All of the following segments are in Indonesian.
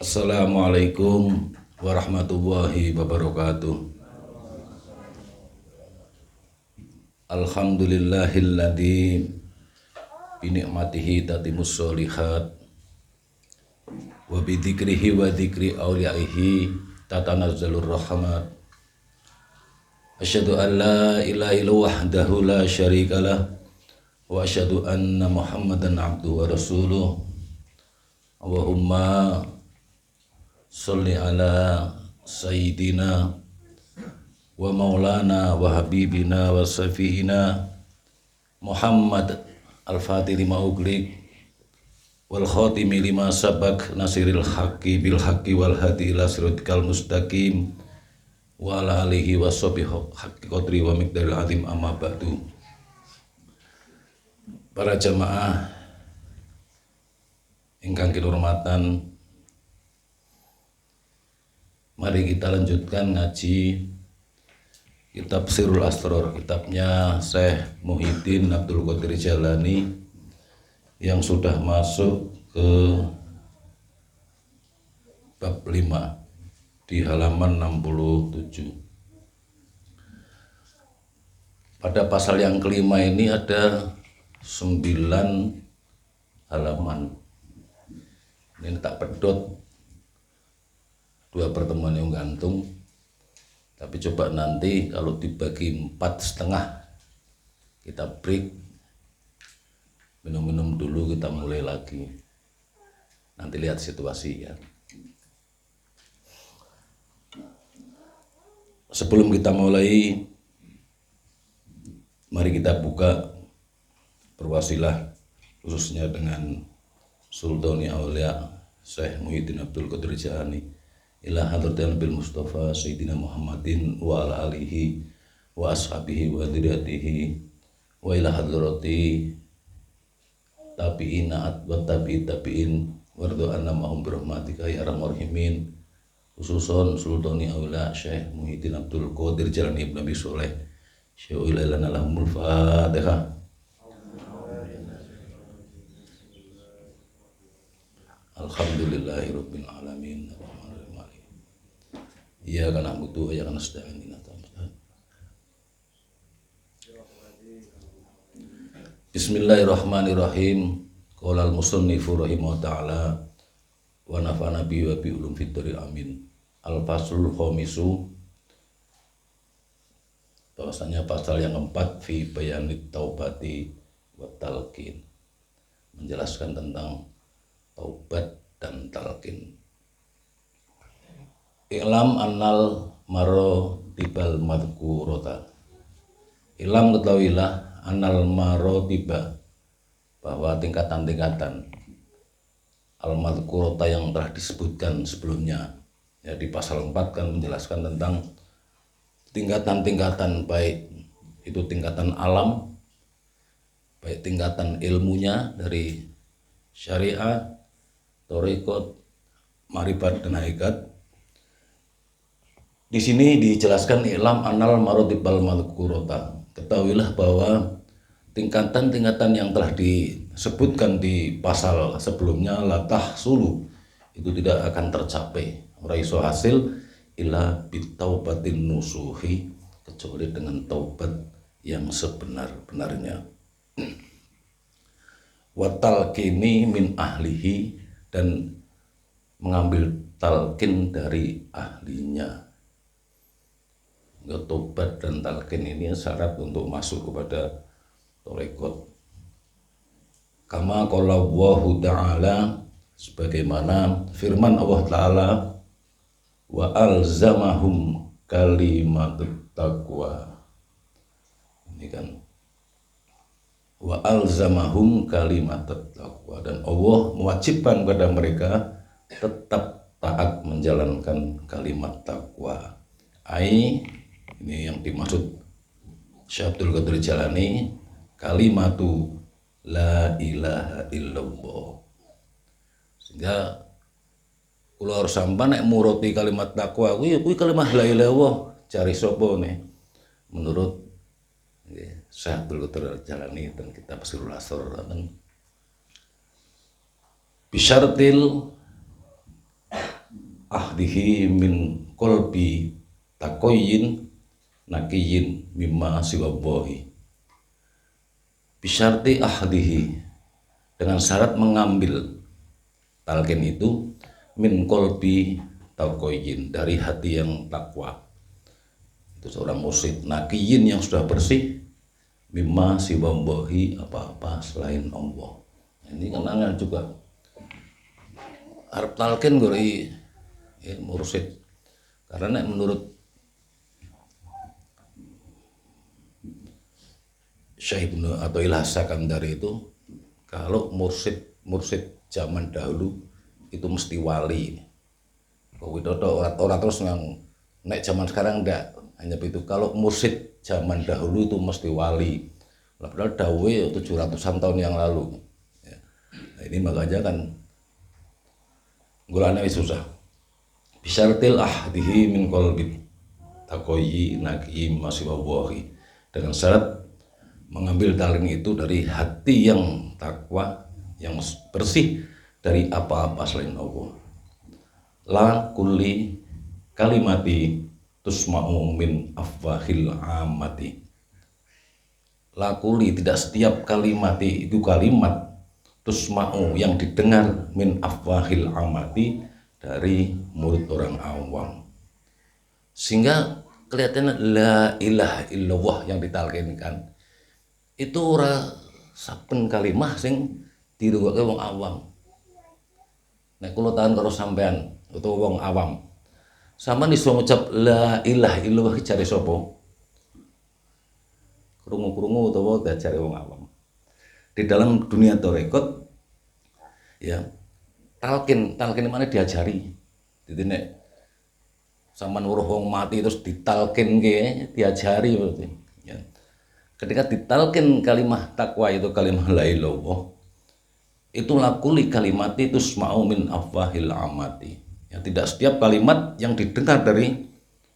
Assalamualaikum warahmatullahi wabarakatuh. Alhamdulillahilladzi binikmatihi tatimus sholihat wa bidzikrihi wa dzikri awliyaihi tatanazzalur rahmat. Asyhadu an la ilaha illallah wahdahu la syarikalah wa asyhadu anna Muhammadan abduhu wa rasuluh. Allahumma sholli ala sayyidina wa maulana wa habibina wa safiina Muhammad al-fatih lima uglik wal khatimi lima sabak nasiril haqqi bil haqqi wal hadi ila siratikal mustaqim wa ala alihi wa sahbihi haqqi qadri wa miqdaril azim, amma ba'du. Para jamaah ingkang kinurmatan, mari kita lanjutkan ngaji kitab Sirrul Asrar, kitabnya Syekh Muhyiddin Abdul Qadir Jailani yang sudah masuk ke bab 5 di halaman 67. Pada pasal yang kelima ini ada 9 halaman. Ini tak pedot 2 pertemuan yang gantung, tapi coba nanti kalau dibagi 4,5 kita break, minum-minum dulu, kita mulai lagi, nanti lihat situasi ya. Sebelum kita mulai, mari kita buka berwasilah khususnya dengan Sultani Aulia Syekh Muhyiddin Abdul Qadir Jailani ila hadratil bil Mustafa Sayyidina Muhammadin wa ala alihi wa ashabihi wa dzurriyyatihi wa ila hadrati tabi'ina wa tabi'in wardo anna mahum birahmatika ya arhamar rahimin. Khususon Sultani Aulia Syekh Muhyiddin Abdul Qadir Jailani Ibn Abi Sholeh Syai'ul lana lahumul Fatihah. Alhamdulillahirabbil alamin. Iyyaka na'budu wa iyyaka nasta'in. Bismillahirrahmanirrahim. Qala al-musannifu rahimahullah ta'ala wa nafa'ana bi wa bi ulum fitri amin. Al-faslul khamisu, bahwasanya pasal yang keempat fi bayanit taubati wa talqin, menjelaskan tentang taubat dan talqin. Ilam annal maro tibal madhkurota. Ilam ketahuilah annal maro tiba, bahwa tingkatan-tingkatan al madhkurota yang telah disebutkan sebelumnya ya, di pasal 4 kan menjelaskan tentang tingkatan-tingkatan, baik itu tingkatan alam, baik tingkatan ilmunya dari syariah, thariqat, marifat dan hakikat. Di sini dijelaskan ilam anal maratibal madhkurota. Ketahuilah bahwa tingkatan-tingkatan yang telah disebutkan di pasal sebelumnya latah sulu itu tidak akan tercapai, ora iso hasil illa bitaubatin nusuhi, kecuali dengan taubat yang sebenar-benarnya. Watalkini min ahlihi, dan mengambil talqin dari ahlinya. Tobat dan talqin ini syarat untuk masuk kepada thariqat. Kama qala Allahu ta'ala, sebagaimana firman Allah Ta'ala, wa alzamahum kalimatut taqwa. Ini kan wa alzamahum kalimatut taqwa, dan Allah mewajibkan kepada mereka tetap taat menjalankan kalimat takwa. Ini yang dimaksud Syekh Abdul Qadir Jailani, kalimatu la ilaha illallah. Sehingga kula harus sampai nek muroti kalimat takwa kuwi kalimat la ilaha illallah cari sapa nih menurut Syekh Abdul Qadir Jailani dan kitab Sirrul Asrar. Bisyartil ahdihi min kolbi takoyin nakiyin mimma siwabohi. Bisyarti ahdihi, dengan syarat mengambil talqin itu min kolbi takoyin, dari hati yang takwa. Itu seorang mursyid nakiyin yang sudah bersih, mimma siwabohi, apa-apa selain Allah. Ini kan angel juga. Arab talqin gori mursyid. Karena menurut Syekh Ibnu Athaillah Sakandari itu, kalau mursyid zaman dahulu itu mesti wali. Widodo orang terus yang naik zaman sekarang enggak, hanya begitu. Kalau mursyid zaman dahulu itu mesti wali. Padahal dawe 700-an tahun yang lalu. Ya. Nah, ini makanya kan gulanya susah. Bisyartil ahdihi min qalbi takoyi nakim masih wawahi, dengan syarat mengambil talqin itu dari hati yang takwa, yang bersih dari apa-apa selain Allah. La kulli kalimati tusma'u min afwahil amati. La kulli, tidak setiap kalimati, itu kalimat tusma'u yang didengar min afwahil amati, dari mulut orang awam. Sehingga kelihatannya la ilaha illallah yang ditalqinkan itu ora saben kalimah sing dirungokke wong awam. Nek kula tahan karo sampean utawa wong awam, sampean iso ngucap la ilaha illallah jare sapa? Krungu-krungu utawa jare wong awam. Di dalam dunia tarekat ya, talqin mana diajari. Jadi nek sampean weruh wong mati terus ditalqinke, diajari berarti. Ya. Ketika ditalqin kalimah takwa itu kalimah la ilaha illallah, itu lakuli kalimat itu tusma'u min afwahil amati. Ya, tidak setiap kalimat yang didengar dari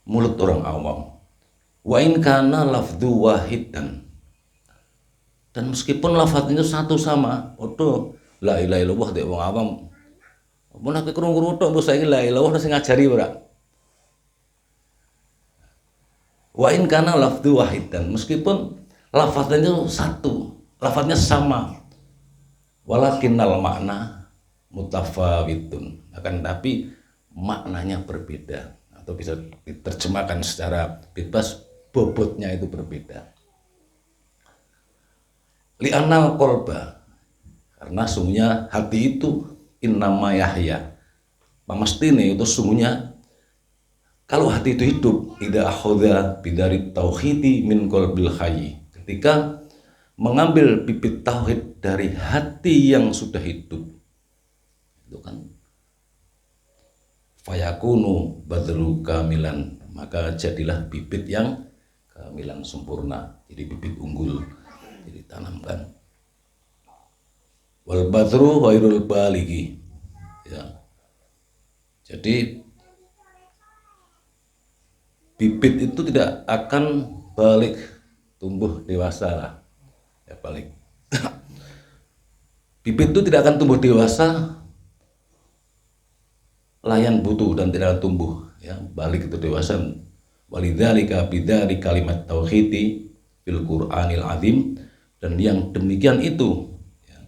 mulut orang awam. Wa in kana lafdhu wahidan. Dan meskipun lafadznya satu sama, odo la ilaha illallah dek wong awam. Mun nek krungu-krungu tok mbok saiki la ilaha illallah sing ngajari ora. Wa in kana lafdhu wahidan, meskipun lafadznya satu, lafadznya sama, walakinnal makna mutafawitun, akan tapi maknanya berbeda, atau bisa diterjemahkan secara bebas, bobotnya itu berbeda. Li'anal qalba, karena sungguhnya hati itu innama yahya, pamestine itu sungguhnya kalau hati itu hidup, idza akhadha bidari tauhidi min qalbil hayy, ketika mengambil bibit tauhid dari hati yang sudah hidup, itu kan fayakunu badru kamilan, maka jadilah bibit yang kamilan sempurna, jadi bibit unggul, jadi tanamkan. Wal badru ghairul baligi, ya. Jadi bibit itu tidak akan balik tumbuh dewasa lah. Ya balik. Bibit itu tidak akan tumbuh dewasa, layan butuh dan tidak akan tumbuh, ya, balik itu dewasa. Walidzalika bidari kalimat tauhidi fil Qur'anil azim, dan yang demikian itu ya,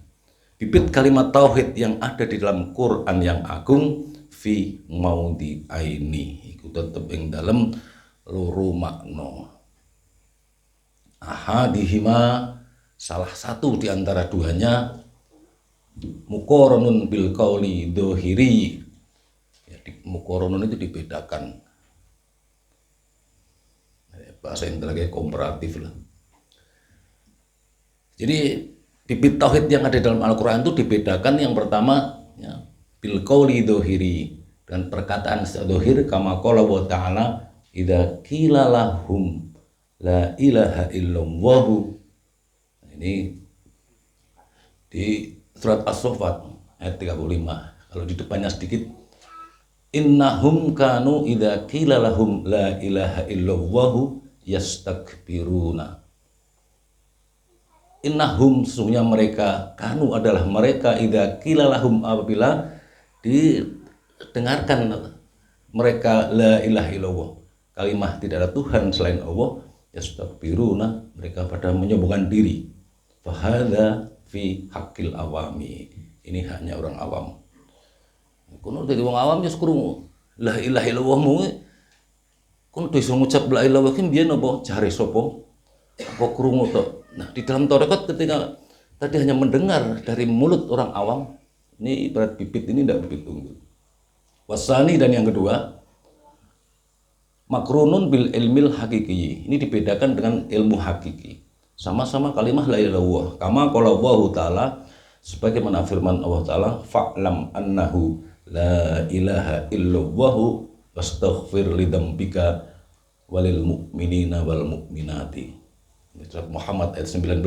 bibit kalimat tauhid yang ada di dalam Quran yang agung, fi maudi aini, iku tetep ing dalam loro makna. Ahadihima, salah satu di antara duanya, muqaranun bil qauli dohiri, ya, muqaranun itu dibedakan, bahasa intelektual komparatif lah. Jadi bibit tauhid yang ada dalam Al-Quran itu dibedakan, yang pertama ya, bil qauli dohiri, dan perkataan dohir, kama qala wa ta'ala idza qila lahum la ilaha illallah. Ini di surat As-Saffat ayat 35. Kalau di depannya sedikit, innahum kanu idza qila lahum la ilaha illallah yastakbiruna. Innahum, sesungguhnya mereka, kanu adalah mereka, idza qila lahum, apabila didengarkan mereka la ilaha illallah, kalimah tidak ada Tuhan selain Allah, yastakbiruna, mereka pada menyombongkan diri. Fahadha fi hakil awami, ini haknya orang awam. Kono dadi wong awam ya krungu la ilaha illallah mu. Kono iso ngucap la ilaha illallah ki biyen apa jare sapa? Apa krungu tok. Nah, di dalam tarekat ketika tadi hanya mendengar dari mulut orang awam, ini ibarat bibit, ini tidak bibit unggul. Wasani, dan yang kedua, makrunun bil ilmil hakiki, ini dibedakan dengan ilmu hakiki. Sama-sama kalimah la ilaha illallah. Kama qala Allah Ta'ala, sebagaimana firman Allah Ta'ala, fa'lam annahu la ilaha illallah wastaghfir lidambika walil mu'minina wal mu'minati. Surat Muhammad ayat 19.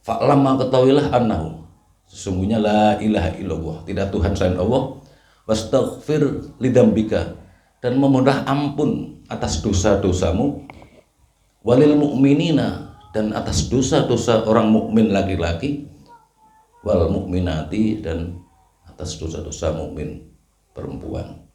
Fa'lam, ketahuilah, annahu, sesungguhnya la ilaha illallah, tidak Tuhan selain Allah, wastaghfir lidambika, dan memohon ampun atas dosa-dosamu, walil mu'minina, dan atas dosa-dosa orang mukmin laki-laki, wal mukminati, dan atas dosa-dosa mukmin perempuan.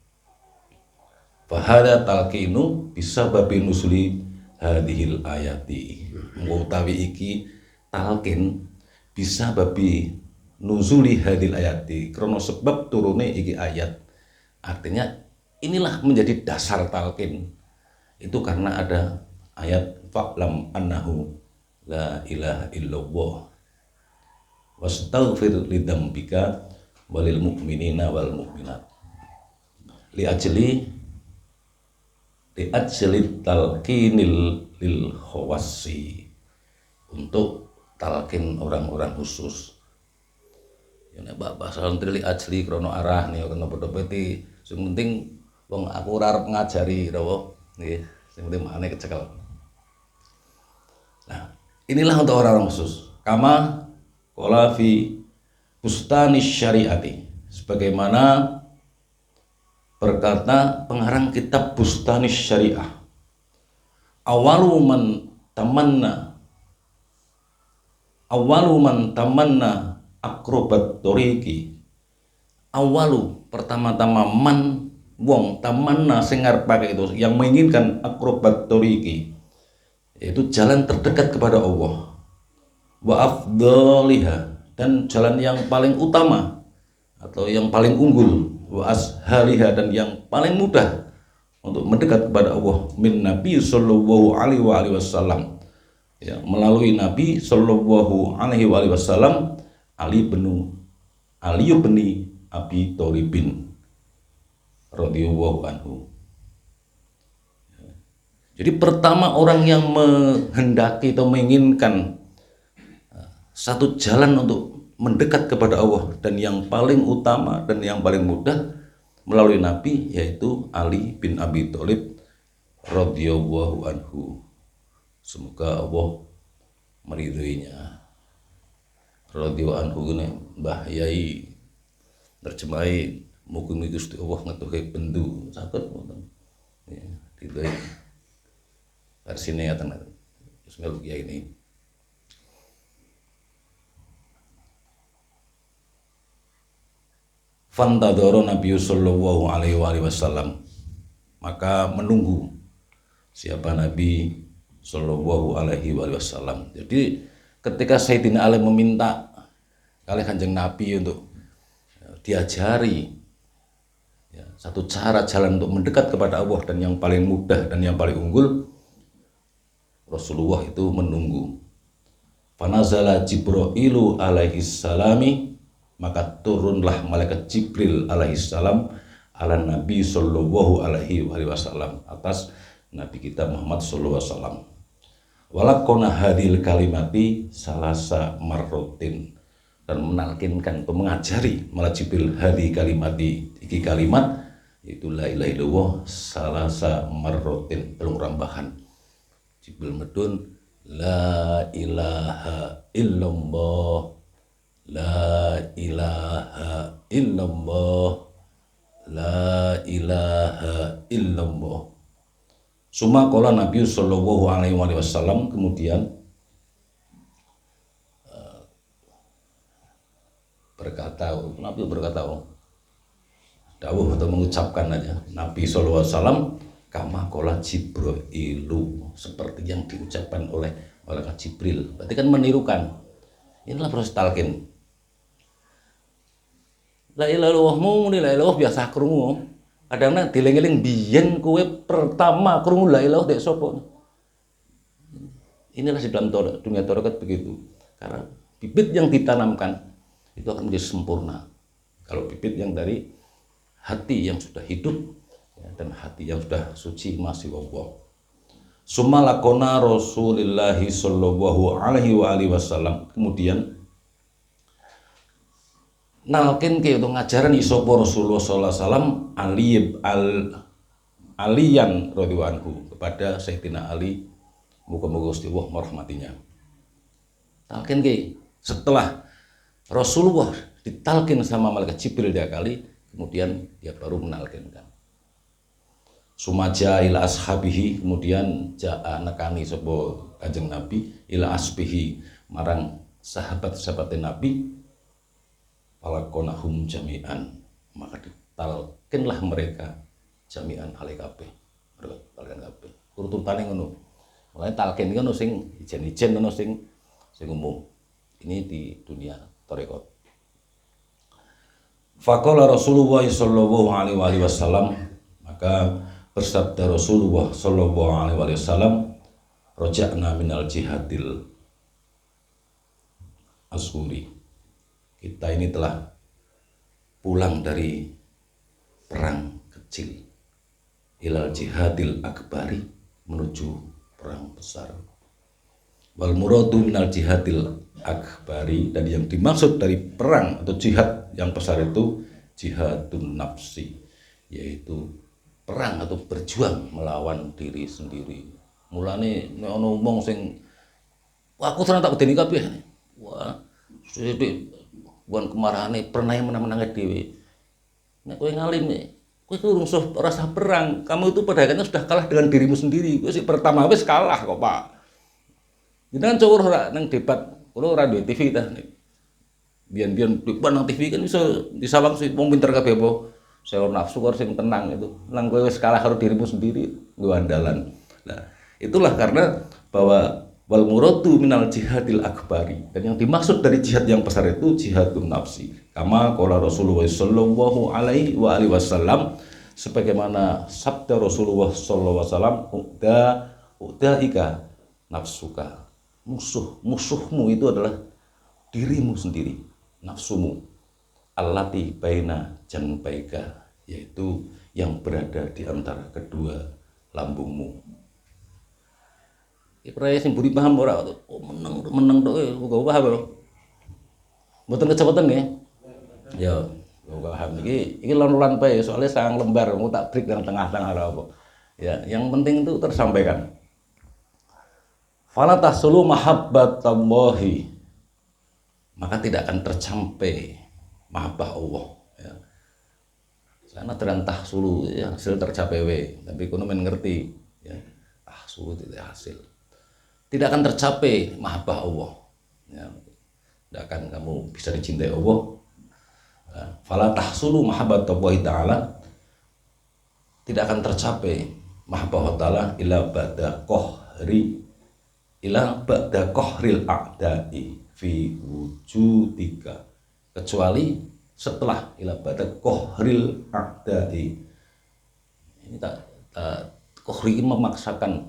Fahada talqinu bisa babi nusli hadhil ayati, mengutawi iki talqin bisa babi nuzuli hadhil ayati, krono sebab turune iki ayat. Artinya inilah menjadi dasar talqin itu karena ada ayat fa'lam annahu la ilaha illallah wastaghfir lidambika walil mu'minina wal mu'minat li ajli talqinil lil khawassi, untuk talqin orang-orang khusus. Ya nek bahasa li ajli krono arah nih krono pedopeti, sing penting wong aku ora arep ngajari rawo nggih, sing penting makane kecekel. Nah, inilah untuk orang-orang khusus. Kama qala fi bustanis syariati, sebagaimana berkata pengarang kitab Bustanis Syariah, awalu man tamanna akrobat toriki, awalu, pertama-tama, man wong tamanna sing arep pakai itu, yang menginginkan akrobat toriki, yaitu jalan terdekat kepada Allah, wa afdaliha, dan jalan yang paling utama atau yang paling unggul, wa ashaliha, dan yang paling mudah untuk mendekat kepada Allah, min Nabi sallallahu alaihi wasallam, ya, melalui Nabi sallallahu alaihi wasallam, Ali bin Abi Thalibin radhiyallahu anhu. Jadi pertama orang yang menghendaki atau menginginkan satu jalan untuk mendekat kepada Allah dan yang paling utama dan yang paling mudah melalui Nabi, yaitu Ali bin Abi Thalib radhiyallahu anhu. Semoga Allah meridhoinya. Radhiyallahu anhu ini Mbah Yai terjemahi mugi-mugi Gusti Allah ngetuhi bendu saged wonten. Ya, ridhoi. Versine ngaten. Bismillah ya ini. Fantadoro Nabi sallallahu alaihi wasallam, maka menunggu siapa Nabi sallallahu alaihi wasallam. Jadi ketika Sayyidina Ali meminta kali Kanjeng Nabi untuk diajari ya, satu cara jalan untuk mendekat kepada Allah dan yang paling mudah dan yang paling unggul, Rasulullah itu menunggu. Fanazala Jibrailu alaihi salami, maka turunlah malaikat Jibril alaihissalam ala Nabi sallallahu alaihi wasallam, atas Nabi kita Muhammad sallallahu alaihi wasallam. Walakona hadil kalimati salasa marrotin, dan menalkinkan atau mengajari malah Jibril hadil kalimati, iki kalimat yaitu la ilaha illallah salasa marrotin, belum rambahan. Jibril medun la ilaha illallah, la ilaha illallah, la ilaha illallah. Suma qala Nabi sallallahu alaihi wasallam, kemudian Nabi berkata, dawuh atau mengucapkan aja Nabi sallallahu alaihi wasallam kama qala Jibrilu, seperti yang diucapkan oleh malaikat Jibril. Berarti kan menirukan. Inilah proses talqin. La ilaha illallahmu, la ilaha biasa krungu. Kadang-kadang dieling-eling biyen kowe pertama krungu la ilaha dek sapa. Inilah di dalam dunia tarekat begitu. Karena bibit yang ditanamkan itu akan menjadi sempurna. Kalau bibit yang dari hati yang sudah hidup ya, dan hati yang sudah suci masih Allah. Summa lakona Rasulillahi sallallahu alaihi wa alihi wasallam, kemudian nalkin ke untuk ngajaran isopo Rasulullah sallallahu alaihi wasallam Aliyan radhiyallahu anhu kepada Sayyidina Ali, muga-muga Gusti Allah merahmatinya. Talkin ke setelah Rasulullah ditalkin sama malaikat Jibril dia kali, kemudian dia baru menalkinkan. Sumaja ila ashabihi, kemudian ja'a nekani sapa Kanjeng Nabi ila asbihi marang sahabat-sahabat Nabi, falakonahum jami'an, maka ditalkinlah mereka jami'an hale kabeh. Talkin kabeh. Urutane ngono. Mulane talkin iki ono sing ijen-ijen, ono sing umum. Ini di dunia tarekat. Faqala Rasulullah sallallahu alaihi wasallam, maka bersabda Rasulullah sallallahu alaihi wasallam, roja'na minal jihadil asghuri. Kita ini telah pulang dari perang kecil ilal jihadil akbari, menuju perang besar. Wal muradu minal jihadil akbari, dan yang dimaksud dari perang atau jihad yang besar itu jihadun nafsi, yaitu perang atau berjuang melawan diri sendiri. Mulane nek ana wong sing aku seneng tak bedeni kabeh. Wah, sithik bukan kemarahane pernah menang-menang dhewe. Nek kowe ngalim nek kowe urung rasa perang, kamu itu pada akhirnya sudah kalah dengan dirimu sendiri. Kowe sing pertama wis kalah kok, Pak. Jenengan cowok ora nang debat, kula ora duwe TV ta. Biyen-biyen debat nang TV kan bisa disawang sih wong pinter kabeh apa. Saya nafsu karo sing tenang itu. Nang kowe wis kalah karo dirimu sendiri, nggo andalan. Nah, itulah karena bahwa wal muradu minal jihadil akbari, dan yang dimaksud dari jihad yang besar itu jihadun nafsi. Kama qala Rasulullah sallallahu alaihi wa alihi wasallam, sebagaimana sabda Rasulullah sallallahu alaihi wasallam, udaika nafsuka. Musuhmu itu adalah dirimu sendiri, nafsumu. Allati baina janbaika, yaitu yang berada di antara kedua lambungmu. Ibrahim sing buri paham ora? Oh, meneng tok kok paham ora? Mboten kecepatan nggih. Ya, kok paham iki lan-lan bae soalnya sang lembar mau tak break nang tengah-tengah ora apa. Ya, yang penting itu tersampaikan. Fala tahsulu mahabbatallahi, maka tidak akan tercapai mahabbah Allah ya. Karena terang tahsulu ya, hasil tercapai we, tapi kuno men ngerti ya, tahsulu tidak hasil. Tidak akan tercapai mahabbah Allah ya. Tidak akan kamu bisa dicintai Allah ya. Fala tahsulu mahabbatallahi ta'ala, tidak akan tercapai mahabbah ta'ala illa ba'da qahril a'da'i fi wujudika, kecuali setelah ila ba'da qahril a'da'i. Ini tak qahri memaksakan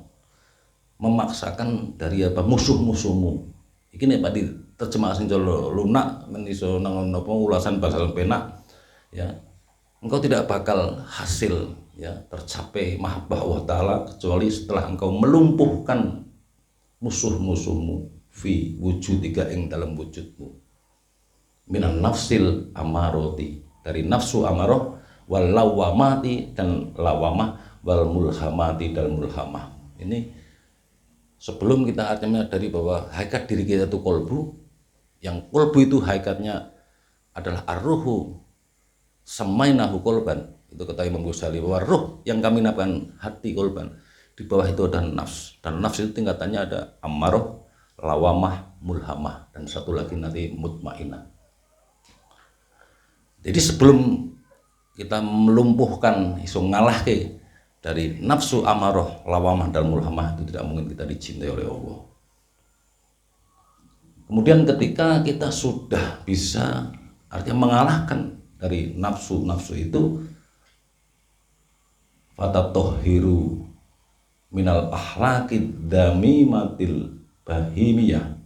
dari apa musuh-musuhmu. Iki nek Pak diterjemah sing lunak men iso nang napa ulasan bahasa penak ya. Engkau tidak bakal hasil ya tercapai mahabbah Allah taala kecuali setelah engkau melumpuhkan musuh-musuhmu fi wujudika, ing dalam wujudmu, minan nafsil amaroti, dari nafsu amarah, wal lawamati, dan lawamah, wal mulhamati, dan mulhamah. Ini sebelum kita artinya menyadari bahwa hakikat diri kita itu kolbu, yang kolbu itu hakikatnya adalah arruhu samainahu kolban. Itu kata Imam Ghazali bahwa ruh yang kami namakan hati kolban, di bawah itu ada nafs, dan nafs itu tingkatannya ada amarah, lawamah, mulhamah, dan satu lagi nanti mutmainah. Jadi sebelum kita melumpuhkan iso ngalahke dari nafsu amarah lawamah dan mulhamah, itu tidak mungkin kita dicintai oleh Allah. Kemudian ketika kita sudah bisa artinya mengalahkan dari nafsu itu, fatatohiru minal ahlakid damimatil bahimiyah,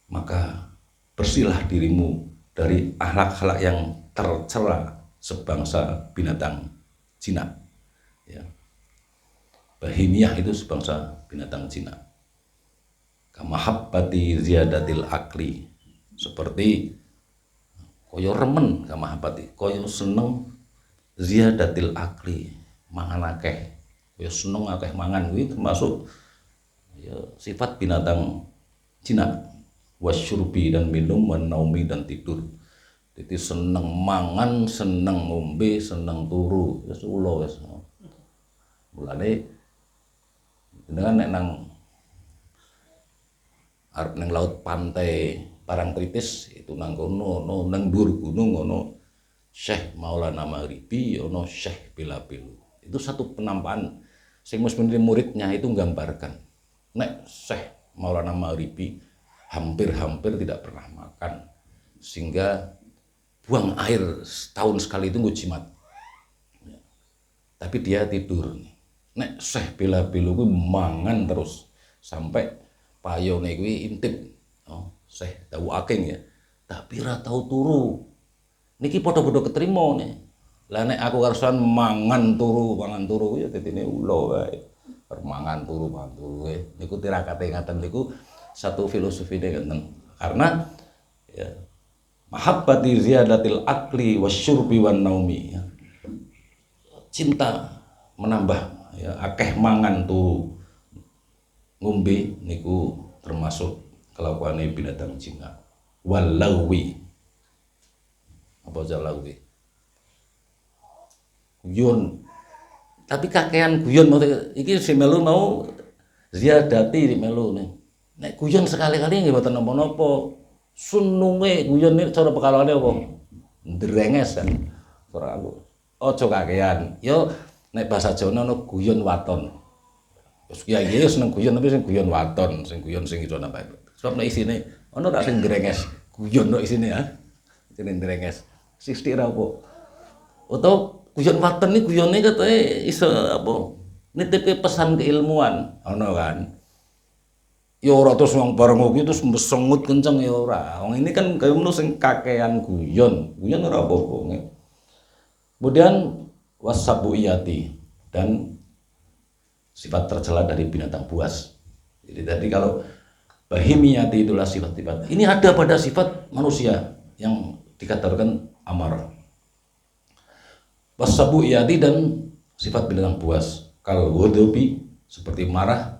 maka bersihlah dirimu dari akhlak-akhlak yang tercela sebangsa binatang jinak. Ya. Bahimiyah itu sebangsa binatang jinak. Kamahabbati ziyadatil akli, seperti koyo remen, kamahabbati koyo seneng ziyadatil akli, mangan akeh, koyo seneng akeh mangan, kuwi termasuk ya, sifat binatang jinak. Wasyurbi, dan minum, wanaumi, dan tidur. Jadi seneng mangan, seneng ngombe, seneng turu, wis ula wis. Mulane dengan nek nang arep ning laut pantai Parangtritis itu nang kono nang dhuwur gunung ono Syekh Maulana Maghribi, ono Syekh Bilabil. Itu satu penampakan sing muridnya itu nggambarkan nek Syekh Maulana Maghribi hampir tidak pernah makan, sehingga buang air setahun sekali itu nggo jimat. Ya. Tapi dia tidur. Nek Syekh Bilabil kuwi mangan terus sampai payone kuwi intip. Oh, Syekh tahu aking ya. Tapi ra tau turu. Niki padha-padha ketrima nih. Lah nek aku karusan mangan turu ya dadine ula wae. Mangan turu niku tirakate ngaten niku satu filosofi deh kan, karena ya, mahabbati ziyadatil akli wasyurbi wan naumi, ya. Cinta menambah ya, akeh mangan tuh ngombe niku termasuk kelakuane binatang jinak. Walawi, apa jalawi, guyon, tapi kakean guyon iki si melu mau ziyadati di melu nih. Nek guyon sekali-kali nggih mboten napa-napa. Sununge guyon iki cara pekalane apa? Ndrenges kan. Ora aku. Aja kakean. Yo nek bahasa Jawa ana guyon waton. Wis kiai seneng guyon tapi sing guyon waton, sing guyon sing iso napa. Sebab nek isine ana tak sing ndrenges. Guyon nek isine ya. Isine ndrenges. Sithik ra apa. Utawa guyon waton iki guyone kate iso apa? Nitipke pesan keilmuan. Ana kan. Ya ora terus wong bareng kuwi terus mesengut kenceng ya ora. Wong ini kan kaya ngono sing kakean guyon. Guyon ora apa-apa. Kemudian wasabuiyati, dan sifat tercela dari binatang buas. Jadi tadi kalau bahimiyati itulah sifat-sifat. Ini ada pada sifat manusia yang dikatakan amarah. Wasabuiyati, dan sifat binatang buas. Kalau ghadabi, seperti marah.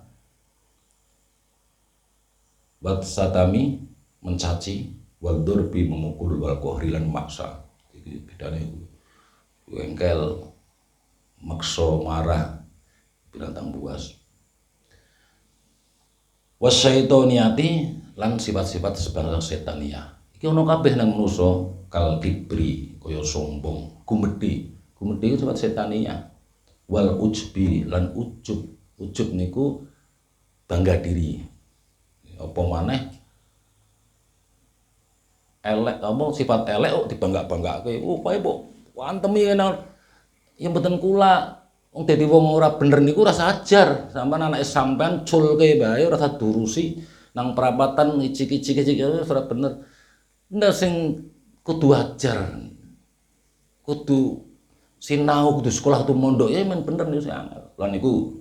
Watsatami, mencaci, waldurbi, memukul, wal kohrilan, maksa. Jadi bedanya wengkel, makso, marah, binatang buas. Wasyaitoniati, lan sifat-sifat sebangsa setania. Iki ono kabeh nang manusa, kal kibri, kaya sombong, gumedhi. Gumedhi itu sifat setania. Wal ujbi, lan ujub. Ujub niku bangga diri. Apa maneh elek, apa sifat elek kok dibangga-banggake. Upae kok wantemi kena ya mboten kula. Wong dadi wong ora bener niku rasa ajar. Sampeyan anake sampean culke bae ora usah durusi nang perapatan icik-icik ora bener. Ndak sing kudu ajar. Kudu sinau, kudu sekolah, kudu mondok ya men bener niku sing angel. Lan niku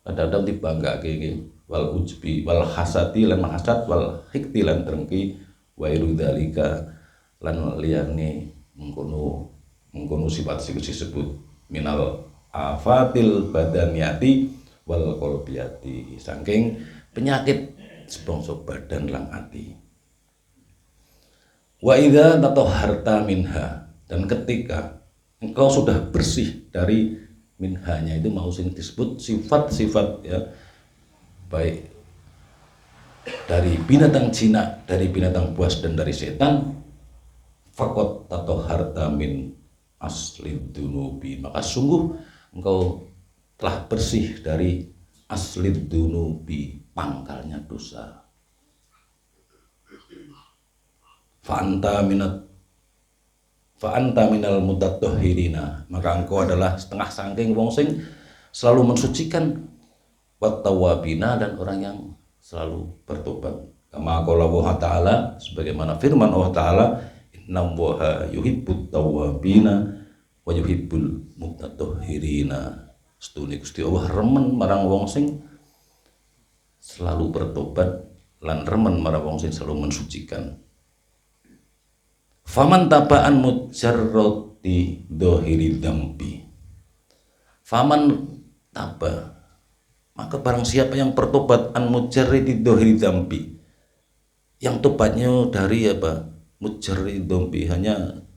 kadang-kadang dibanggake iki. Wal ujbi wal hasati, lan hasad, wal hikti, lan drengki, wa irudzalika, lan liyane mengkono sifat sing disebut minal afatil badaniyati wal qalbiyati, saking penyakit sebangsa badan lan ati. Wa idza tatahharta minha, dan ketika engkau sudah bersih dari minhanya, itu mau sing disebut sifat-sifat ya, baik dari binatang jinak, dari binatang buas, dan dari setan, faqat tatahharta min aslid dunubi, maka sungguh engkau telah bersih dari aslid dunubi, pangkalnya dosa. Fa anta minal mutatahhirina, maka engkau adalah setengah sangking wong sing selalu mensucikan, wat tawabina, dan orang yang selalu bertobat. Kama qala Allah Ta'ala, sebagaimana firman Allah Ta'ala, innallaha yuhibbut tawabina wa yuhibbul mutatahhirina. Setune Gusti Allah remen marang wong sing selalu bertobat lan remen marang wong sing selalu mensucikan. Faman taba'an mujarrati dohiri dambi, faman taba, maka barang siapa yang bertobat an mujarrati dohiri dambi, yang tobatnya dari mujarrati dambi, hanya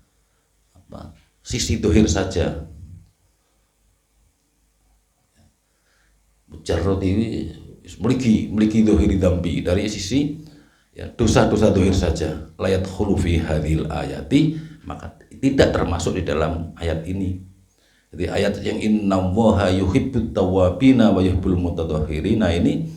sisi dohir saja. Mujarrati memiliki dohiri dambi, dari sisi dosa-dosa dohir saja, layat khulufi hadhil ayati, maka tidak termasuk di dalam ayat ini. Jadi ayat yang innallaha yuhibbut tawwabina wa yuhibbul mutatahhirina ini,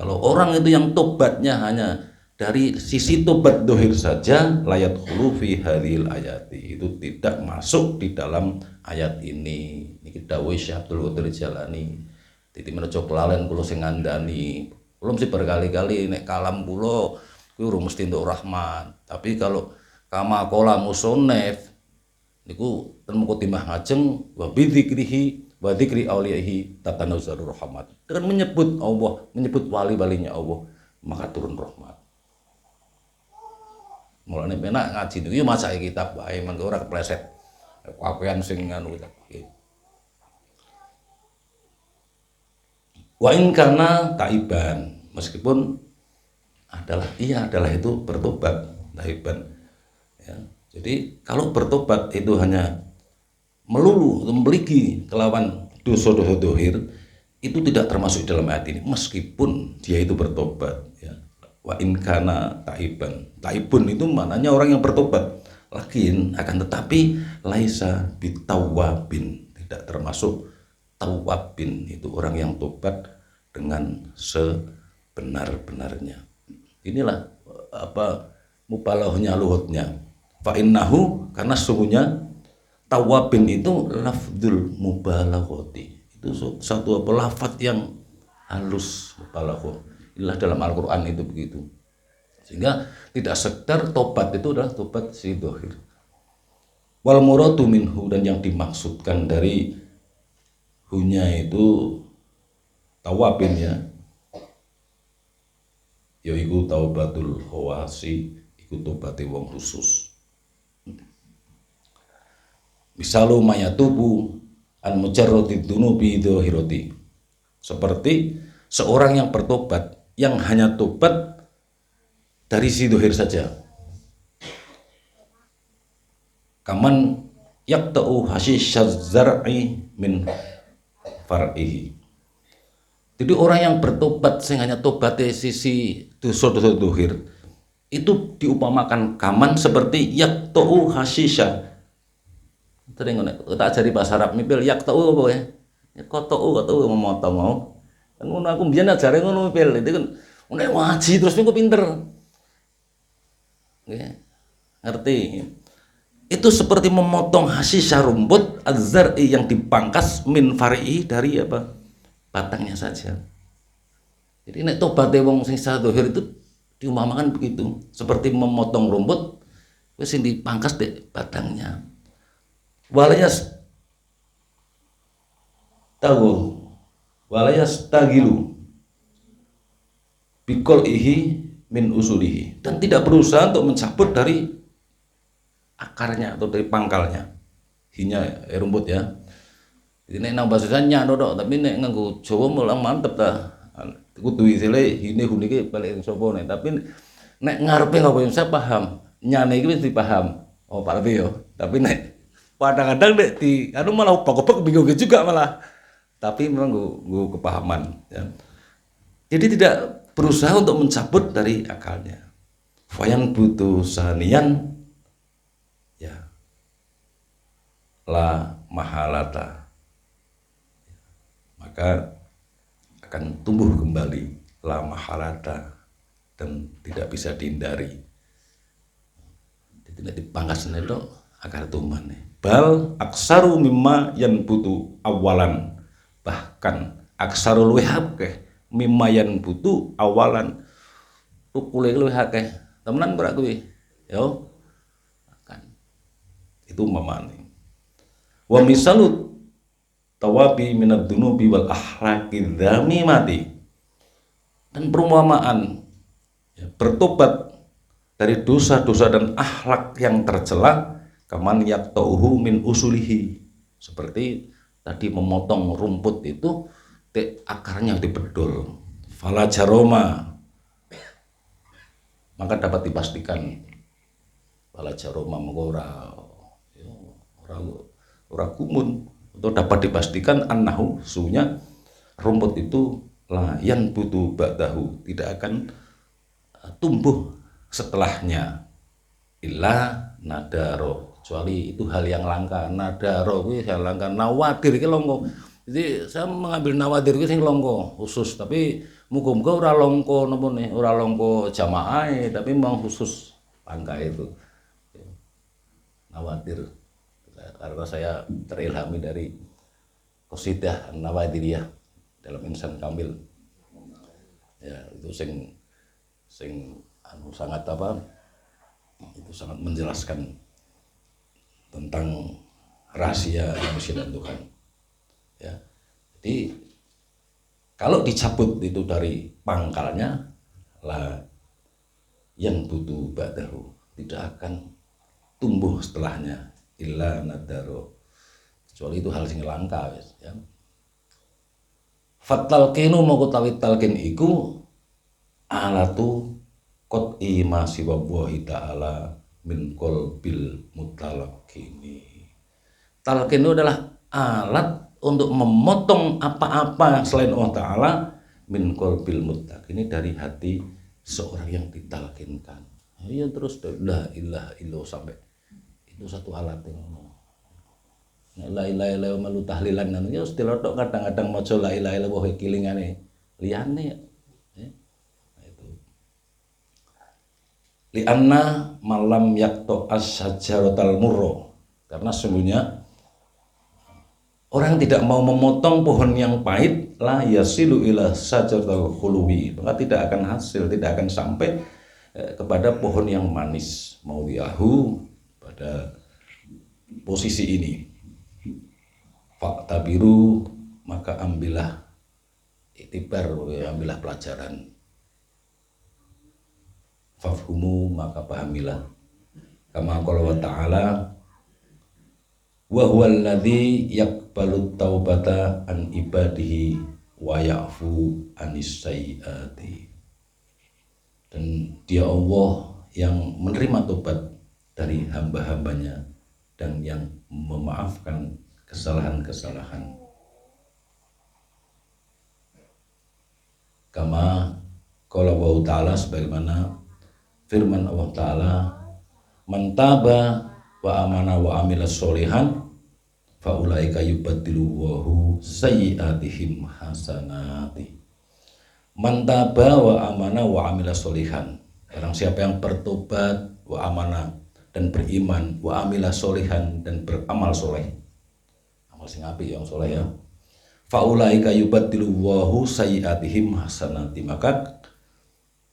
kalau orang itu yang tobatnya hanya dari sisi tobat dohir saja, layat khulufi hadhil ayati, itu tidak masuk di dalam ayat ini. Niki dawuh Syekh Abdul Qadir Jalani, titi menawa kelalen kula sing ngandani. Belum sih berkali-kali nek kalam kula kuwi ora mesti untuk rahmat. Tapi kalau kama qala musannif niku ten muqaddimah ngajeng wa bidzikrihi wa dzikri auliyaihi tatanazzalur rahmat. Dengan menyebut Allah, menyebut wali-walinya Allah, maka turun rahmat. Mulane penak ngaji niku macake kitab wae mengko ora kepleset. Kakean sing nganu kitab. Wa in kana taiban, meskipun adalah itu bertobat taiban, ya. Jadi kalau bertobat itu hanya melulu memiliki kelawan dosa-dosa dohir, itu tidak termasuk dalam ayat ini, meskipun dia itu bertobat, ya. Wa in kana taiban, taibun itu maknanya orang yang bertobat, lakin akan tetapi laisa bitawabin, tidak termasuk tawabin, itu orang yang tobat dengan sebenar-benarnya. Inilah mubalahnya luhutnya. Fa innahu, karena sesungguhnya tawabin itu lafdzul mubalaghati, itu satu lafaz yang halus, mubalaghah. Inilah dalam Al-Qur'an itu begitu. Sehingga tidak sekedar tobat itu adalah tobat si dohir. Wal muradu minhu, dan yang dimaksudkan dari hunya itu tawabin, yaiku taubatul khawasi, iku tobaté wong khusus. Misalu mayatubu an mujarratid dunubi dzahirati, seperti seorang yang bertobat yang hanya tobat dari si dohir saja. Kaman yaqta'u hasyisyaz zar'i min far'ihi. Jadi orang yang bertobat sing hanya tobat dari sisi dosa-dosa dohir, itu diupamakan kaman seperti yaqta'u hasyisya. Tering tak ajari bahasa Arab mipil yaqta'u apa ya? Qata'u memotong mau. Kan ngono aku mbiyen ajare ngono mipil. Itu kan nek ngaji terus niku pinter. Nggih. Ngerti. Itu seperti memotong hasyisya rumput az-zar'i yang dipangkas min far'i, dari batangnya saja. Jadi nek tobat wong sing dohir itu diumpamakan begitu, seperti memotong rumput wis sing dipangkas dek batangnya. Walayas tagilu bikol ihi min usulihi, dan tidak berusaha untuk mencabut dari akarnya atau dari pangkalnya. Hinya rumput, ya. Jadi nek nang bahasanya dodok, tapi nek nganggo Jawa mulang mantep ta. Kudu isile hine hune iki balik sapa nek, tapi nek ngarepe ngapa saya paham. Nyane iki wis dipaham. Oh, Pak Levi yo. Tapi nek kadang-kadang nek di anu malah obak-obak bingung juga malah. Tapi memang gue kepahaman, ya. Jadi tidak berusaha untuk mencabut dari akalnya. Fayan butuh sanian, ya. la mahalata, maka akan tumbuh kembali la mahalata dan tidak bisa dihindari. Tidak dipangkas itu akar tumbane. Bal aksaru mimma yanbutu awalan, bahkan aksaru luwih akeh mimma yanbutu awalan, tukule luwih akeh temenan ora kuwi yo kan itu mamane. Wa misalut tawabi minad dunubi wal akhlaqi dzamimati, dan perumpamaan ya, bertobat dari dosa-dosa dan akhlak yang tercela, kaman yaqtauhu min usulihi, seperti tadi memotong rumput itu akarnya dibedol, fala jaroma, maka dapat dipastikan fala jaroma ora gumun, atau dapat dipastikan annahu sunya rumput itu layan butuh ba'dahu, tidak akan tumbuh setelahnya illa nadaro, kecuali itu hal yang langka. Nadaro kuwi hal langka, nawadir iki longko. Jadi saya mengambil nawadir kuwi sing longko khusus, tapi muga-muga ora longko napa nih, ora longko jamaah tapi memang khusus langka itu. Nawadir. Karena saya terilhami dari qasidah Nawadiriyah dalam Insan Kamil. Ya, itu sing sangat itu sangat menjelaskan tentang rahasia manusia dan Tuhan ya. Jadi kalau dicabut itu dari pangkalnya lah yang butuh ba'dahu, tidak akan tumbuh setelahnya illa nadaro, kecuali itu hal sing langka ya. Fatalkinu moko tawit talkin iku alatu qat'i ma siwa wahi ta'ala min qalbil mutalaqini. Talqin itu adalah alat untuk memotong apa-apa selain Allah Ta'ala min qalbil mutalaqini, dari hati seorang yang ditalkinkan. Ya terus la ilaha illallah sampai itu satu alat yang la ilaha illallah malu tahlilan anu ya dilotok kadang-kadang maca la ilaha illallah kilingane liyane ya. Lianna malam yakto as-sajaratal murro, karena sesungguhnya orang tidak mau memotong pohon yang pahit la yasilu ila sajaratal khuluwi, maka tidak akan hasil, tidak akan sampai kepada pohon yang manis. Mau diahu pada posisi ini faktabiru, maka ambillah itibar, ambillah pelajaran. Fafhumu, maka pahamilah. Kama qala wa ta'ala wa huwal ladzi yaqbalu taubata an ibadihi wa ya'fu anis sayyiati, dan Dia Allah yang menerima tobat dari hamba-hambanya dan yang memaafkan kesalahan-kesalahan. Kama qala wa ta'ala, sebagaimana firman Allah Ta'ala, man taba wa amana wa amila sholihan fa ulaika yubaddilu wahu sayyiatihim hasanati. Man taba wa amana wa amila sholihan, barang siapa yang bertobat wa amana dan beriman, wa amila sholihan dan beramal soleh, amal sing apik yang soleh ya, fa ulaika yubaddilu wahu sayyiatihim hasanati, maka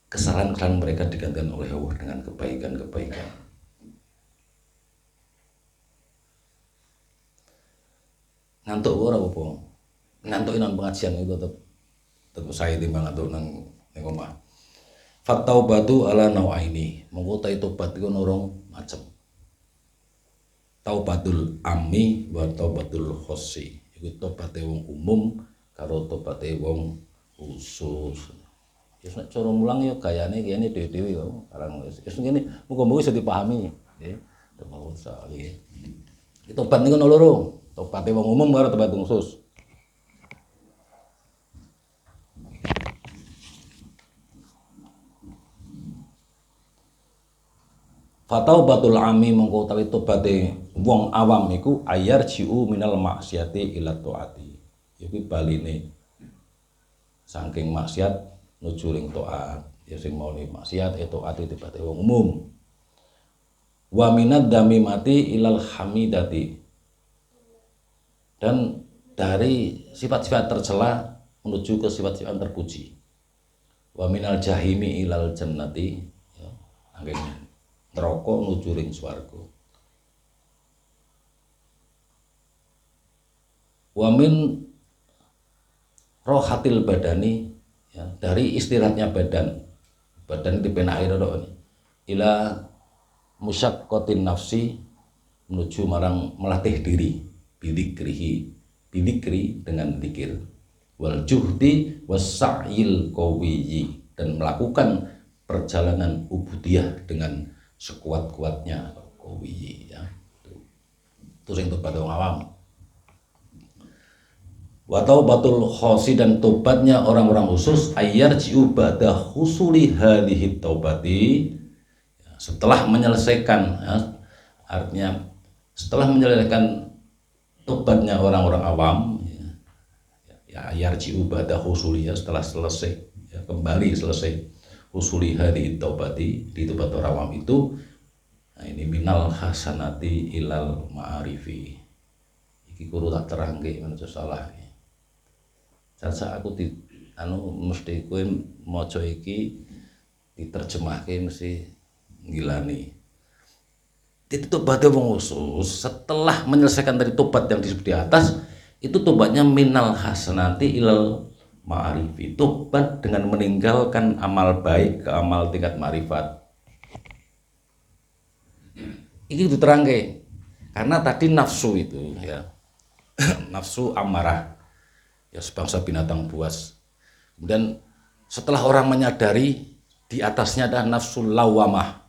kesalahan-kesalahan mereka digantikan oleh Allah dengan kebaikan-kebaikan. Ngantuk ora apa? Ngantuk nang pengajian itu tetep saya timbang ngantuk nang omah. Fataubatu ala nau'aini, monggo tobat iku norong macem. Taubatul ammi wa taubatul khossi. Iku tobaté wong umum karo tobaté wong khusus. Wis nek cara mulang ya gayane kene dhewe-dhewe ya karang wis ngene muga-muga iso dipahami nggih. Tobat niku ono loro, tobate wong umum karo tobat wong khusus. Fataubatul ami mongko utawi tobaté wong awam iku ayarjiu minal maksiati ila taati. Iku baline saking maksiat nuju ring taat. Ya sing maune maksiat taat tibate wong umum. Wa minad damimati ilal hamidati. Dan dari sifat-sifat tercela menuju ke sifat-sifat terpuji. Wa minal jahimi ilal jannati, ya, angin neraka nuju ring swarga. Wa min rohatil badani, ya, dari istirahatnya badan dipenaki rodok ila musyaqqatin nafsi menuju marang melatih diri bidikri dengan zikir wal juhdi wasya'il qawiyyi, dan melakukan perjalanan ubudiyah dengan sekuat-kuatnya qawiyyi, ya. Itu sing tobat wong awam. Wa taubatul khosi, dan tobatnya orang-orang khusus ayyarji'u ba'da husuli hadhihi taubati, setelah menyelesaikan, ya, artinya setelah menyelesaikan tobatnya orang-orang awam, ya yarji'u ba'da husuli, ya, setelah selesai, ya, kembali selesai husuli hadhihi taubati, di tobat orang awam itu. Nah, ini minal hasanati ilal ma'arifi. Iki kudu tak terangke menuju salah. Saat aku mesti kowe maca iki diterjemahke mesti ngilani. Itu tobatnya wong khusus setelah menyelesaikan dari tobat yang disebut di atas, itu tobatnya minal hasanati ilal ma'arifi, tobat dengan meninggalkan amal baik ke amal tingkat ma'rifat. Ini diterangke karena tadi nafsu itu, ya, nafsu amarah, ya, sebangsa binatang buas. Kemudian setelah orang menyadari di atasnya ada nafsu lawamah.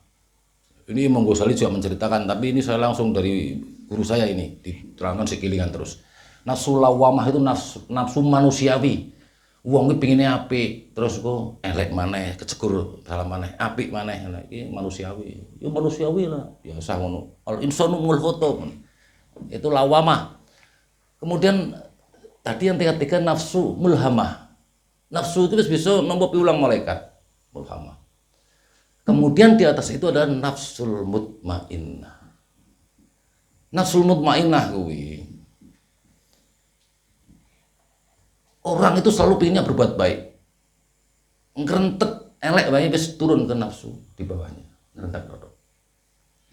Ini Imam Ghazali juga menceritakan, tapi ini saya langsung dari guru saya, ini diterangkan sekilingan terus. Nafsu lawamah itu nafsu manusiawi. Wong iki pengine apik, terus kok elek maneh, kecegur dalam maneh, apik maneh. Iki manusiawi. Ya manusiawi lah, biasa ngono. Al insanu mulkhotom. Itu lawamah. Kemudian tadi yang tingkat 3 nafsu mulhamah. Nafsu itu bisa nampa piulang malaikat. Mulhamah. Kemudian di atas itu ada nafsul mutmainnah. Nafsul mutmainnah kuwi, orang itu selalu pinginnya berbuat baik. Ngrentek elek bae wis turun ke nafsu di bawahnya. Ngrentek rodok.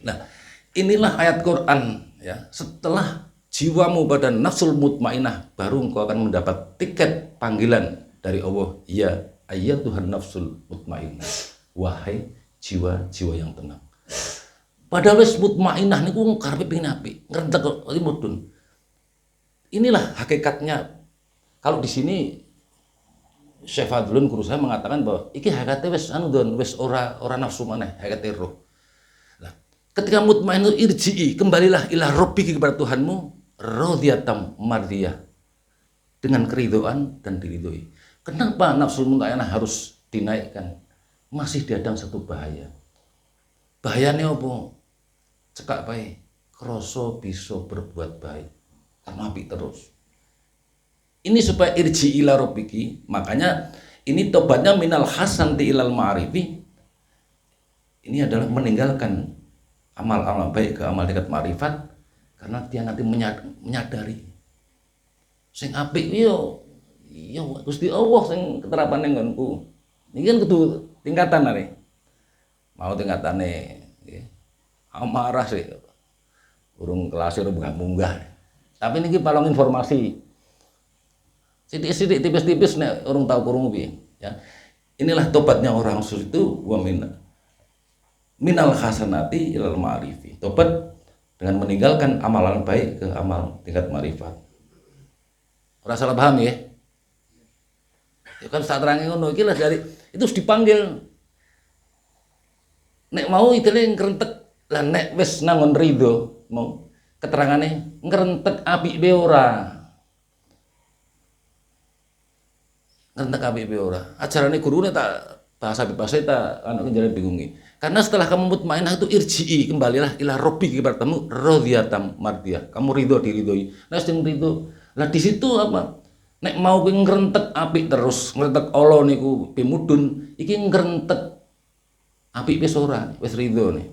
Nah, inilah ayat Quran, ya. Setelah jiwamu pada nafsul mutmainnah, baru engkau akan mendapat tiket panggilan dari Allah, ya ayyatuhan nafsul mutmainnah. Wahai jiwa-jiwa yang tenang. Padahal wis mutmainnah niku karepe pengin apik, ngrentek kok mudun. Inilah hakikatnya. Kalau di sini Syekh Fadlun guru saya mengatakan bahwa iki hakikate wis wis ora nafsu maneh, hakikate roh. Nah, ketika mutmainnah irji'i, kembalilah ila rabbiki, kepada Tuhanmu, radhiyatam mardiyah, dengan keridhaan dan diridhoi. Kenapa nafsul mutmainnah harus dinaikkan? Masih diadang satu bahaya. Bahayanya apa? Cekak baik, kroso bisa berbuat baik, karena apik terus. Ini supaya irji ila rabbiki, makanya ini tobatnya minal hasanti ilal ma'arifi. Ini adalah meninggalkan amal-amal baik ke amal tingkat ma'rifat, karena dia nanti menyadari sing apik yo Gusti Allah sing keterapane nggonku. Ini kan kudu tingkatan nih. Mau tingkatane nggih. Amarah sih. Urung kelas urung munggah. Tapi niki palong informasi. Sidik-sidik tipis-tipis nek urung tahu kurung piye, ya. Inilah tobatnya orang khusus itu, wa minal hasanati ilal ma'rifi. Tobat dengan meninggalkan amalan baik ke amal tingkat ma'rifat. Ora salah paham ya? Ya kan saat terangin ngono iki lah dari itu harus dipanggil. Nek mau itene ngrentek, lah nek wis nangon ridho, mau keterangane ngrentek apik be ora. Ngrentek apik be ora. Ajarane gurune tak bahasa tak anak jenenge bingungi. Karena setelah kamu mutmainah itu irji'i, kembalilah ila robbi kepadamu radhiyatam mardiyah. Kamu ridho diridhoi. Nah sing ridho. Lah di situ apa? Nek mau kowe ngrentek apik terus, ngrentek Allah niku pimudun, iki ngrentek apik wis ora, wis ridho nih.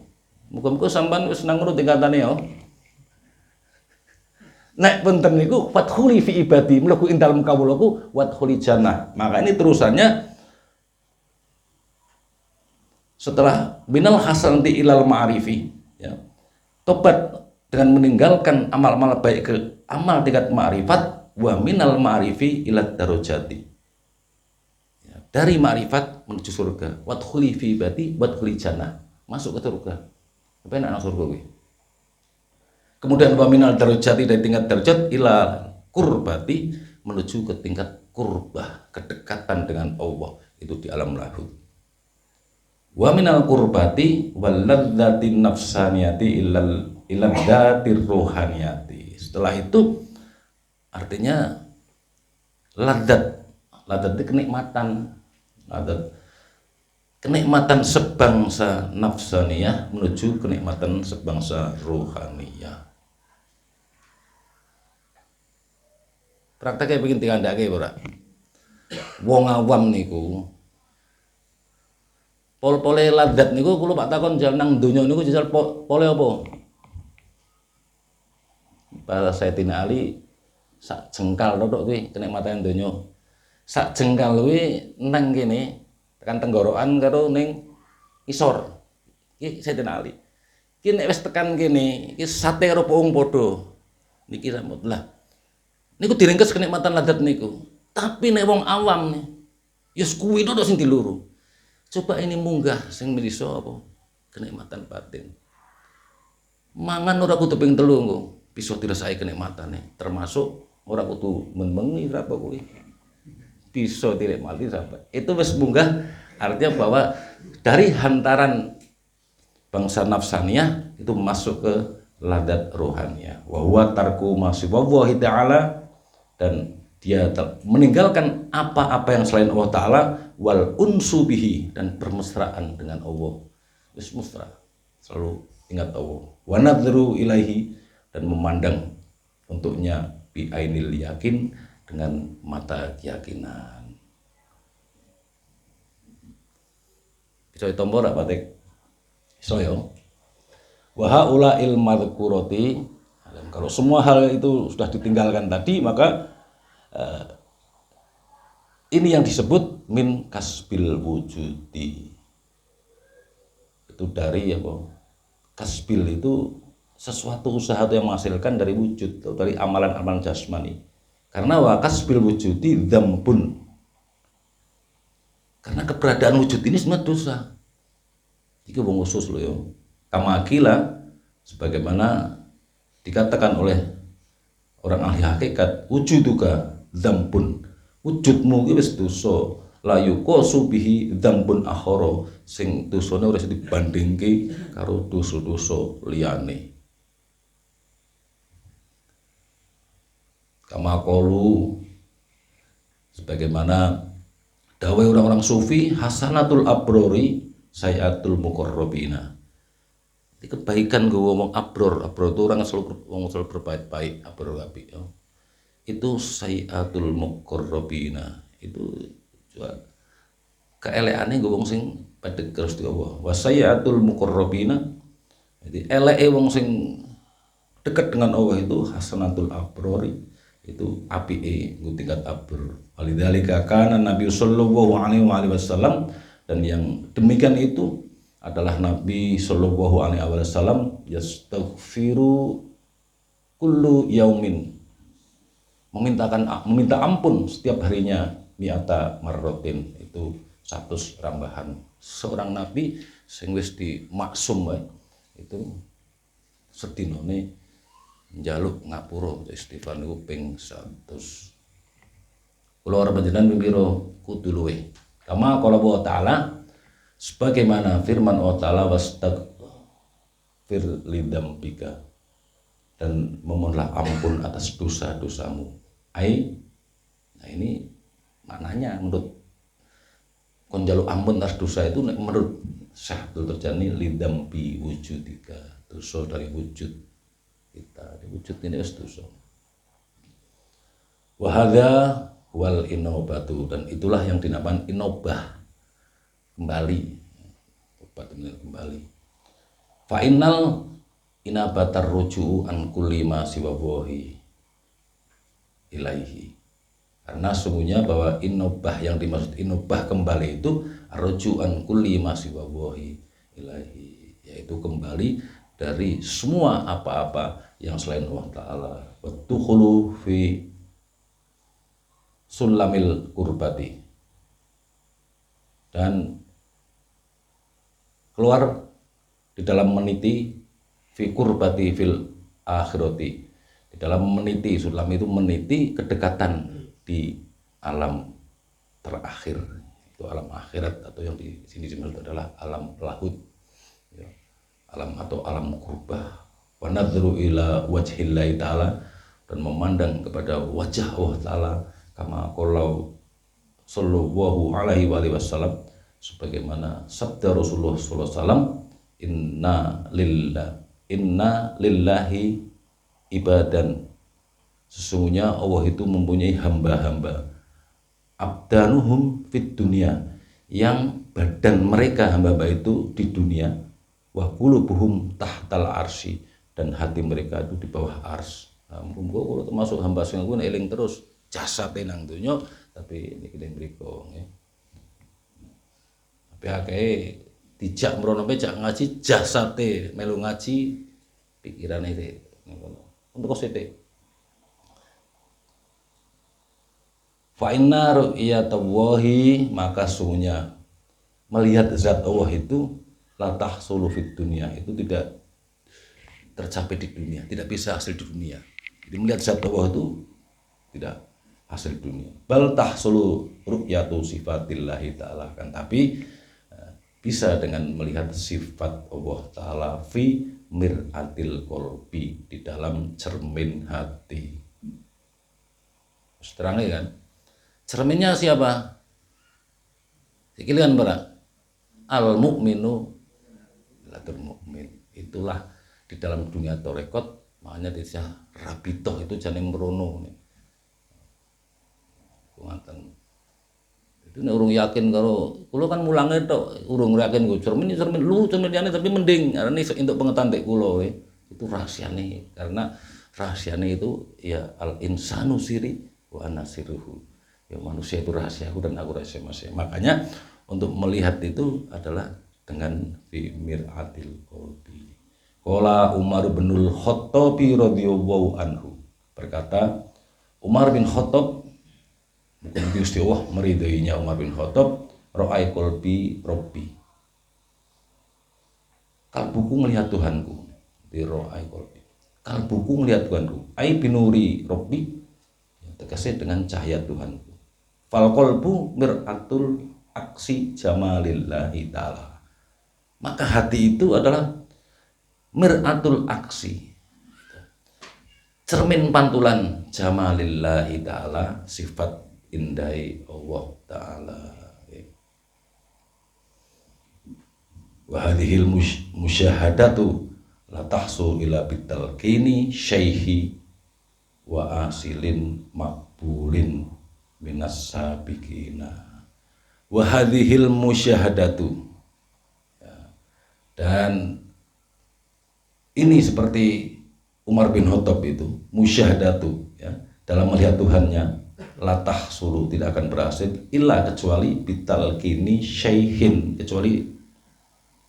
Muga-muga sampean wis nang ngono tingkatane ya. Nek punten niku fathuli fi ibadi, mlebu ing dalem kawulaku wadkhuli jannah. Maka ini terusannya setelah binal hasanati ilal ma'rifi, ya. Tobat dengan meninggalkan amal-amal baik ke amal tingkat ma'rifat, wa minal ma'rifi ila darajati. Ya, dari ma'rifat menuju surga. Wadkhuli fi ibadi wadkhuli jannah. Masuk ke surga. Apa enak surga kuwi? Kemudian wa minal darajati, dari tingkat darajat ila kurbati, menuju ke tingkat kurbah, kedekatan dengan Allah itu di alam lahud. Wa minal kurbati wal ladzati nafsaniyati ilal dzatir rohaniyati. Setelah itu artinya ladzat itu kenikmatan, kenikmatan sebangsa nafsaniyah menuju kenikmatan sebangsa rohaniyah. Prakteknya bikin dikandake ora. Wong awam niku pol-pole ladzat niku kula pak takon jal nang donya niku jajal pole apa? Para Sayyidina Ali sak jengkal tok kuwi kenikmatan donya. Sak jengkal kuwi nang kene tekan tenggorokan karo ning isor. Iki Sayyidina Ali. Iki nek wis tekan kene iki sate karo pohong padha. Niki rambut lah. Niku diringkes kenikmatan ladzat niku. Tapi nek wong awam nih, ya kuwi tok sing diluru. Coba ini munggah sing mriso apa? Kenikmatan batin. Mangan ora kudu ping 3 kok bisa dirasai kenikmatane, termasuk ora kudu menmengi apa kuwi. Bisa dinikmati sampai. Itu wis munggah artinya bahwa dari hantaran bangsa nafsaniyah itu masuk ke ladzat rohaniyah. Wa huwa tarku masiwallahi ta'ala, dan dia meninggalkan apa-apa yang selain Allah Ta'ala, wal unsu bihi, dan bermesraan dengan Allah. Wis mesra, selalu ingat Allah. Wa nadhru ilaihi, dan memandang untuknya bi ainil yakin, dengan mata keyakinan. Bisa ditompo ora Patik? Iso ya. Wa haula'il madhkurati, kalau semua hal itu sudah ditinggalkan tadi, maka ini yang disebut min kasbil wujudi. Itu dari apa? Kasbil itu sesuatu usaha yang menghasilkan dari wujud, atau dari amalan-amalan jasmani. Karena wa kasbil wujudi dzambun. Karena keberadaan wujud ini sebenarnya dosa. Iki wong khusus lho ya. Kamakila, sebagaimana dikatakan oleh orang ahli hakikat, wujuduka dzambun, wujudmu iki wis dosa, la yuqasu bihi dzambun akhara, sing dosane ora bisa dibandingke karo dosa-dosa liyane. Kama qalu, sebagaimana dawai orang-orang sufi, hasanatul abrori sayatul muqarrabina. Itu kebaikan gue ngomong abror itu orang selalu berbaik-baik, abror apik ya. Itu sayatul muqarrabina, itu juga keeleane gue wong sing padhek terus di Allah. Wa sayatul muqarrabina, jadi eleke wong sing dekat dengan Allah itu hasanatul abrori, itu apike nggo tingkat abror. Walidzalika kana Nabi sallallahu alaihi wasallam, dan yang demikian itu adalah Nabi sallallahu alaihi wasallam yastaghfiru kullu yaumin, meminta ampun setiap harinya mi'ata marrotin, itu 100 rambahan. Seorang nabi sing wis dimaksum itu sedinane njaluk ngapura istighfar niku ping 100. Kula ora panjenengan piro kudu luweh. Kama qala Allah Ta'ala, sebagaimana firman Allah Ta'ala, wastaghfir lidzambika, dan memohonlah ampun atas dosa-dosamu. Nah ini maknanya menurut kon njaluk ampun atas dosa itu menurut Syekh Abdul Turjani lidambi wujudika, dosa dari wujud kita. Wujud ini wis dosa. Wa hadza wal inobatu, dan itulah yang dinamakan inobah, kembali, obat kembali. Fa innal inabatar ruju'u an kulli ma siwa wahi ilaihi, karena sungguhnya bahwa inobah, yang dimaksud inobah kembali itu ruju'an kulli ma siwa wahi ilaihi, yaitu kembali dari semua apa-apa yang selain Allah Ta'ala. Wa tukhulu fi sulamil kurbati, dan keluar di dalam meniti fi kurbati fil akhirati, di dalam meniti, sulam itu meniti kedekatan di alam terakhir, itu alam akhirat, atau yang di sini itu adalah alam lahud, ya, alam atau alam kurbah. Wa nadhru ila wajhillahi ta'ala, dan memandang kepada wajah Allah Ta'ala, kama qalau sallallahu alaihi wasallam, sebagaimana sabda Rasulullah sallallahu alaihi wasallam, inna lillahi ibadan, sesungguhnya Allah itu mempunyai hamba-hamba, abdanuhum fit dunia, yang badan mereka hamba-hamba itu di dunia, wa qulubuhum tahtal arsy, dan hati mereka itu di bawah ars. Nah, kalau termasuk hamba sing ku eling terus jasate nang donya, tapi niki mriko nggih. Tapi akeh dijak mrono pecak ngaji jasate melu ngaji, pikirane iki ngono. Untuk sithik. Fa inna ru'yatallahi, maka sungguhnya melihat zat Allah itu la tahsulu fid dunya, itu tidak tercapai di dunia, tidak bisa hasil di dunia. Jadi melihat zat Allah itu tidak hasil di dunia. Bal tahsulu ru'yatu sifatillahi ta'ala, kan, tapi bisa dengan melihat sifat Allah Ta'ala fi mir'atil qalbi, di dalam cermin hati. Terangnya kan, cerminnya siapa? Sikilian para al mukminu latul mukmin, itulah di dalam dunia torekot, makanya dia rabitoh itu jane merono nih. Ngoten. Itu nek urung yakin karo kula kan mulange tok, urung yakin go cermin liyane, tapi mending karena entuk pengetahuan tek kula itu rahasiane, karena rahasiane itu ya al insanu siri wa ana siruhu. Ya manusia itu rahasiaku dan aku rahasia manusia. Makanya untuk melihat itu adalah dengan fi mir'atil qalbi. Qala Umar bin Khattab radhiyallahu anhu, berkata Umar bin Khattab, mungkin Gusti Allah meridainya Umar bin Khattab, ra'ai qalbi rabbi, kalbuku melihat Tuhanku, di ra'ai qalbi, kalbuku melihat Tuhanku, ai binuri rabbi, tegasnya dengan cahaya Tuhanku. Fal qalbu mir'atul aksi jamalillahi ta'ala, maka hati itu adalah mir'atul aksi, cermin pantulan jamalillahi ta'ala, sifat indai Allah Ta'ala. Wa hadhil musyahadatu la tahsu ila bitalqini syaihi wa asilin maqbulin minas sabiqina. Wa hadhil musyahadatu, dan ini seperti Umar bin Khattab itu musyahadatu, ya, dalam melihat Tuhannya, latah sulu, tidak akan berhasil illa kecuali bitalqini syaihin, kecuali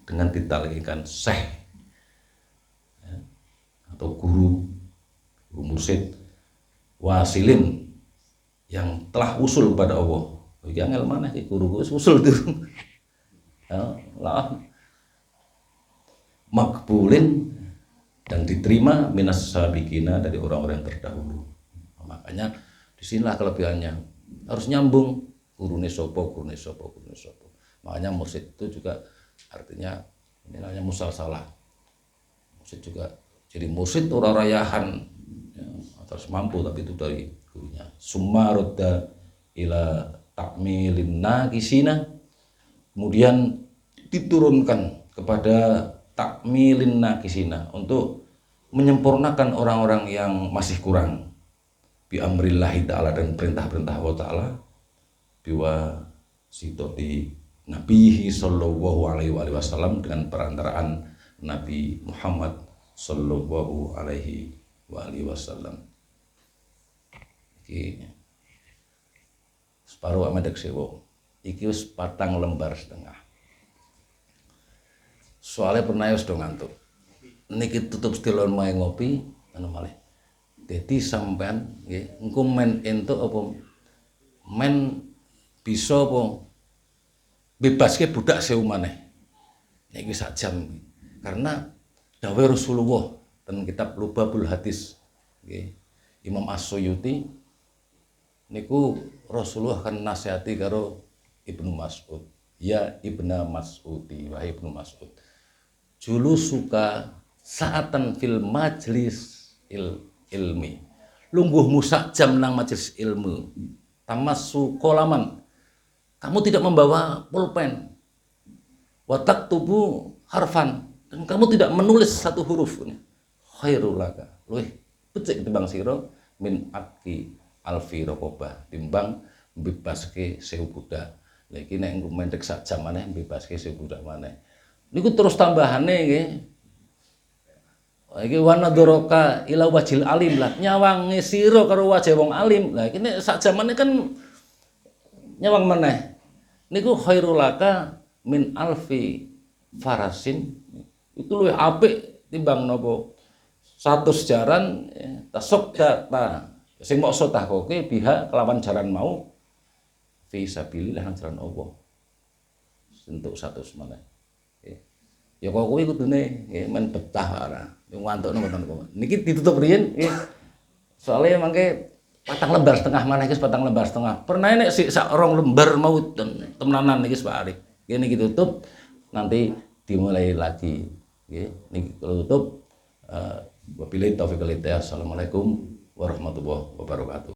dengan ditalqikan syekh, ya, atau guru mursyid, wasilin, yang telah usul kepada Allah. Iki angel maneh iki guru usul tuh. Ya, lah makbulin, dan diterima minas sabiqina, dari orang-orang yang terdahulu. Makanya disinilah kelebihannya, harus nyambung gurune sopo. Makanya mursyid itu juga artinya ini namanya musalsalah. Mursyid juga jadi mursyid orang rayahan, ya, harus mampu, tapi itu dari gurunya. Summa rodda ila takmilin nakisina, kemudian diturunkan kepada takmilin nakisina, untuk menyempurnakan orang-orang yang masih kurang, bi amrillahi ta'ala, dan perintah-perintah Allah ta'ala, biwa sitoti nabihi sallallahu alaihi wasallam, dengan perantaraan Nabi Muhammad sallallahu alaihi wasallam. Iki separuh amadek sewo, iki wis 4 lembar setengah. Soalnya pernah wis do ngantuk. Niki tutup stilon mae ngopi anu malih. Dadi sampean nggih engko men entuk apa men bisa apa bebaske budak sewu maneh. Niki sak jam. Karena dawuh Rasulullah ten kitab Lubabul Hadis nggih. Imam As-Suyuti niku Rasulullah kan nasihati karo Ibnu Mas'ud. Ya Ibnu Mas'udi, wahai Ibnu Mas'ud. Julu suka saatan fil majlis ilmi. Lungguhmu sak jam nang majelis ilmu. Tamassu kolaman. Kamu tidak membawa pulpen. Watak tubuh harfan. Dan kamu tidak menulis satu huruf. Khairul laka. Luwih becik timbang sira min aki alfi raqabah, timbang bebaske 1000 budak. Lah iki nek mendek sak jam maneh bebaske 1000 budak maneh. Niku terus tambahane nggih. Iki wanadoroka ila wajil alim lah, nyawangi sira karo wajah wong alim. Lah iki nek sak jamane kan nyawang meneh. Niku khairul laka min alfi farasin. Itu luwih apik timbang napa 100 jaran tasok data. Sing mokso takoke biha kelawan jaran mau fi sabilillah nang jalan Allah. Untuk 100 meneh. Ya kok kuwi kudune men betah ora. Wong ngantukno ngoten kok. Niki ditutup riyen nggih. Soale mangke 4 lembar setengah maneh iki 4 lembar setengah. Pernah nek sik sak 2 lembar mau temenanan niki Pak Arif. Niki tutup nanti dimulai lagi nggih. Niki tutup wabillahi taufiq wal hidayah. Assalamualaikum warahmatullahi wabarakatuh.